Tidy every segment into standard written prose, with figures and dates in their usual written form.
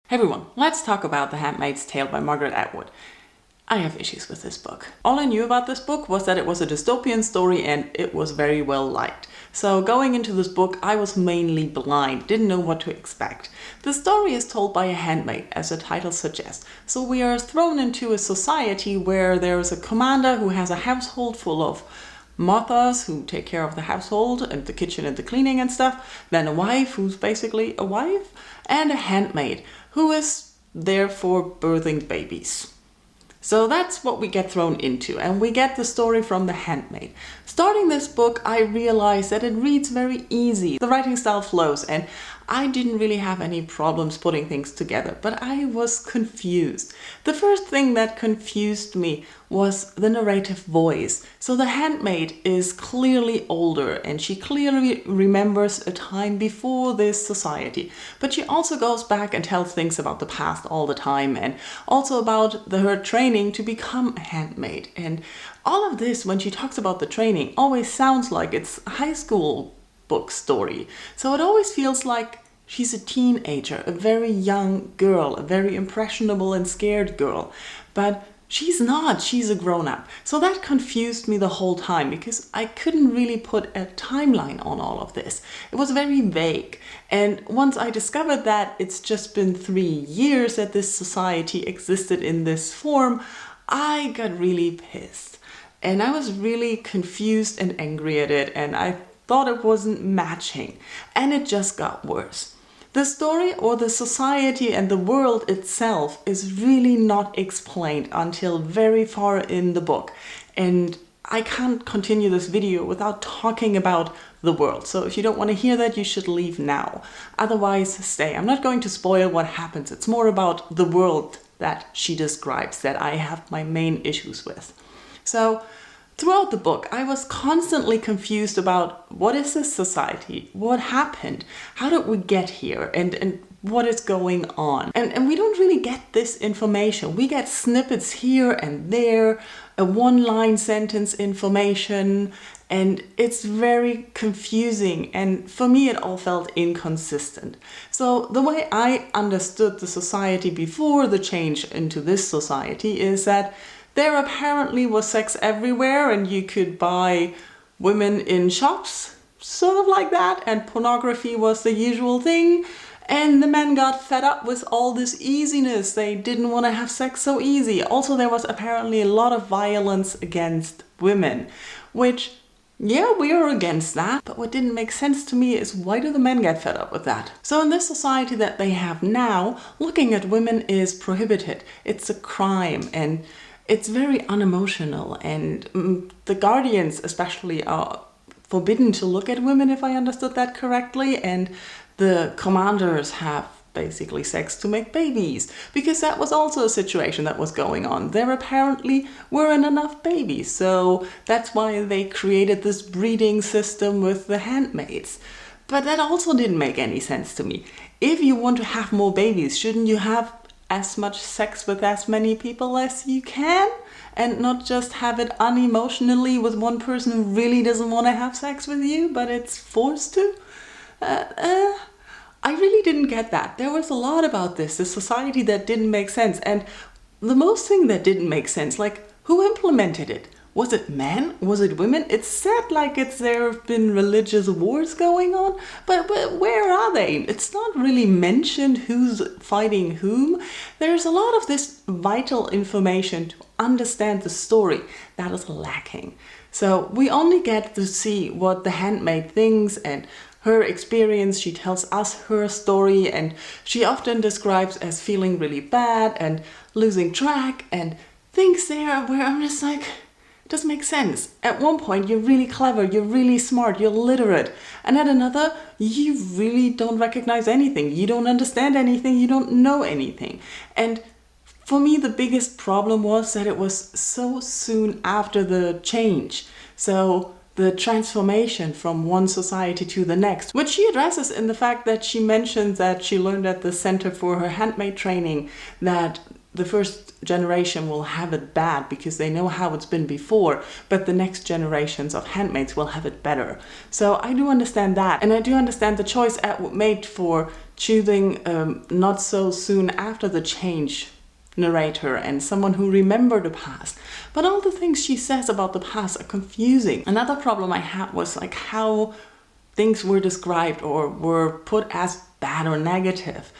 Hey everyone, let's talk about The Handmaid's Tale by Margaret Atwood. I have issues with this book. All I knew about this book was that it was a dystopian story and it was very well liked. So going into this book, I was mainly blind, didn't know what to expect. The story is told by a handmaid, as the title suggests. So we are thrown into a society where there is a commander who has a household full of mothers who take care of the household and the kitchen and the cleaning and stuff, then a wife who's basically a wife, and a handmaid who is there for birthing babies. So that's what we get thrown into, and we get the story from the handmaid. Starting this book, I realized that it reads very easy. The writing style flows, and I didn't really have any problems putting things together, but I was confused. The first thing that confused me was the narrative voice. So the handmaid is clearly older, and she clearly remembers a time before this society. But she also goes back and tells things about the past all the time, and also about her training to become a handmaid. And all of this, when she talks about the training, always sounds like it's a high school book story. So it always feels like she's a teenager, a very young girl, a very impressionable and scared girl. But she's not, she's a grown-up. So that confused me the whole time because I couldn't really put a timeline on all of this. It was very vague. And once I discovered that it's just been 3 years that this society existed in this form, I got really pissed. And I was really confused and angry at it, and I thought it wasn't matching. And it just got worse. The story or the society and the world itself is really not explained until very far in the book. And I can't continue this video without talking about the world. So if you don't want to hear that, you should leave now. Otherwise, stay. I'm not going to spoil what happens. It's more about the world that she describes that I have my main issues with. So throughout the book, I was constantly confused about what is this society? What happened? How did we get here? And what is going on? And we don't really get this information. We get snippets here and there, a one-line sentence information, and it's very confusing. And for me, it all felt inconsistent. So the way I understood the society before the change into this society is that there apparently was sex everywhere and you could buy women in shops, sort of like that, and pornography was the usual thing. And the men got fed up with all this easiness. They didn't want to have sex so easy. Also, there was apparently a lot of violence against women, which, yeah, we are against that. But what didn't make sense to me is why do the men get fed up with that? So in this society that they have now, looking at women is prohibited. It's a crime, and it's very unemotional, and the guardians especially are forbidden to look at women, if I understood that correctly, and the commanders have basically sex to make babies, because that was also a situation that was going on. There apparently weren't enough babies, so that's why they created this breeding system with the handmaids. But that also didn't make any sense to me. If you want to have more babies, shouldn't you have as much sex with as many people as you can, and not just have it unemotionally with one person who really doesn't want to have sex with you, but it's forced to? I really didn't get that. There was a lot about this society that didn't make sense, and the most thing that didn't make sense, like, who implemented it? Was it men? Was it women? It's said like there have been religious wars going on, but where are they? It's not really mentioned who's fighting whom. There's a lot of this vital information to understand the story that is lacking. So we only get to see what the handmaid thinks and her experience. She tells us her story, and she often describes as feeling really bad and losing track and things there where I'm just like, doesn't make sense. At one point, you're really clever, you're really smart, you're literate. And at another, you really don't recognize anything. You don't understand anything, you don't know anything. And for me, the biggest problem was that it was so soon after the change. So the transformation from one society to the next, which she addresses in the fact that she mentions that she learned at the Center for her handmaid training that the first generation will have it bad because they know how it's been before, but the next generations of handmaids will have it better. So I do understand that, and I do understand the choice Atwood made for choosing not so soon after the change narrator and someone who remembered the past. But all the things she says about the past are confusing. Another problem I had was like how things were described or were put as bad or negative.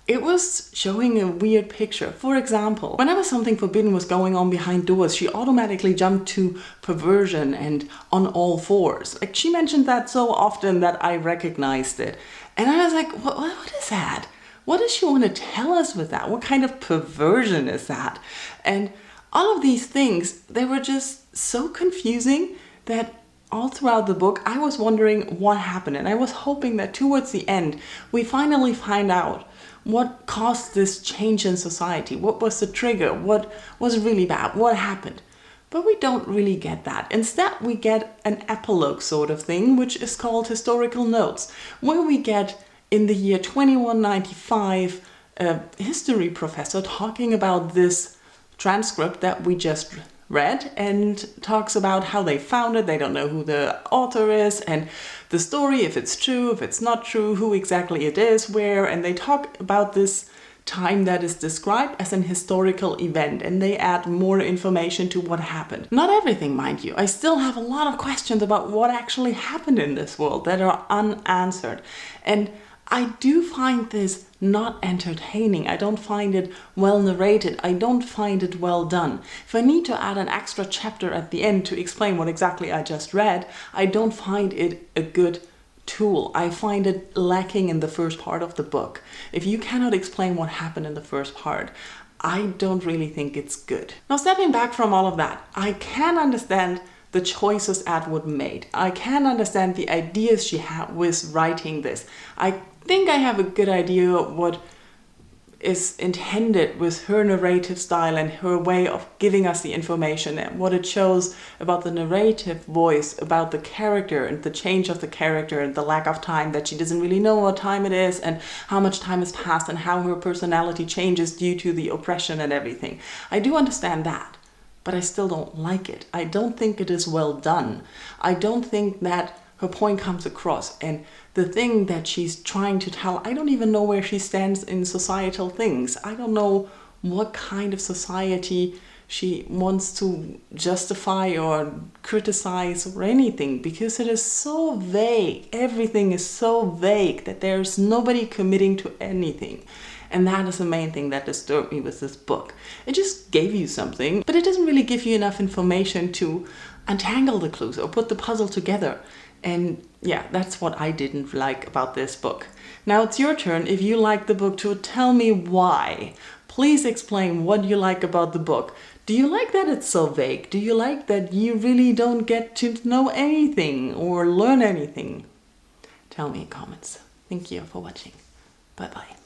It was showing a weird picture. For example, whenever something forbidden was going on behind doors, she automatically jumped to perversion and on all fours. Like, she mentioned that so often that I recognized it. And I was like, what is that? What does she want to tell us with that? What kind of perversion is that? And all of these things, they were just so confusing that all throughout the book, I was wondering what happened. And I was hoping that towards the end, we finally find out what caused this change in society. What was the trigger? What was really bad? What happened? But we don't really get that. Instead, we get an epilogue sort of thing, which is called historical notes, where we get in the year 2195 a history professor talking about this transcript that we just read and talks about how they found it. They don't know who the author is and the story, if it's true, if it's not true, who exactly it is, where, and they talk about this time that is described as an historical event, and they add more information to what happened. Not everything, mind you. I still have a lot of questions about what actually happened in this world that are unanswered. And I do find this not entertaining. I don't find it well narrated. I don't find it well done. If I need to add an extra chapter at the end to explain what exactly I just read, I don't find it a good tool. I find it lacking in the first part of the book. If you cannot explain what happened in the first part, I don't really think it's good. Now, stepping back from all of that, I can understand the choices Atwood made. I can understand the ideas she had with writing this. I think I have a good idea of what is intended with her narrative style and her way of giving us the information and what it shows about the narrative voice, about the character and the change of the character and the lack of time, that she doesn't really know what time it is and how much time has passed and how her personality changes due to the oppression and everything. I do understand that, but I still don't like it. I don't think it is well done. I don't think that her point comes across, and the thing that she's trying to tell, I don't even know where she stands in societal things. I don't know what kind of society she wants to justify or criticize or anything, because it is so vague. Everything is so vague that there's nobody committing to anything. And that is the main thing that disturbed me with this book. It just gave you something, but it doesn't really give you enough information to untangle the clues or put the puzzle together. And yeah, that's what I didn't like about this book. Now it's your turn, if you like the book, to tell me why. Please explain what you like about the book. Do you like that it's so vague? Do you like that you really don't get to know anything or learn anything? Tell me in comments. Thank you for watching. Bye bye.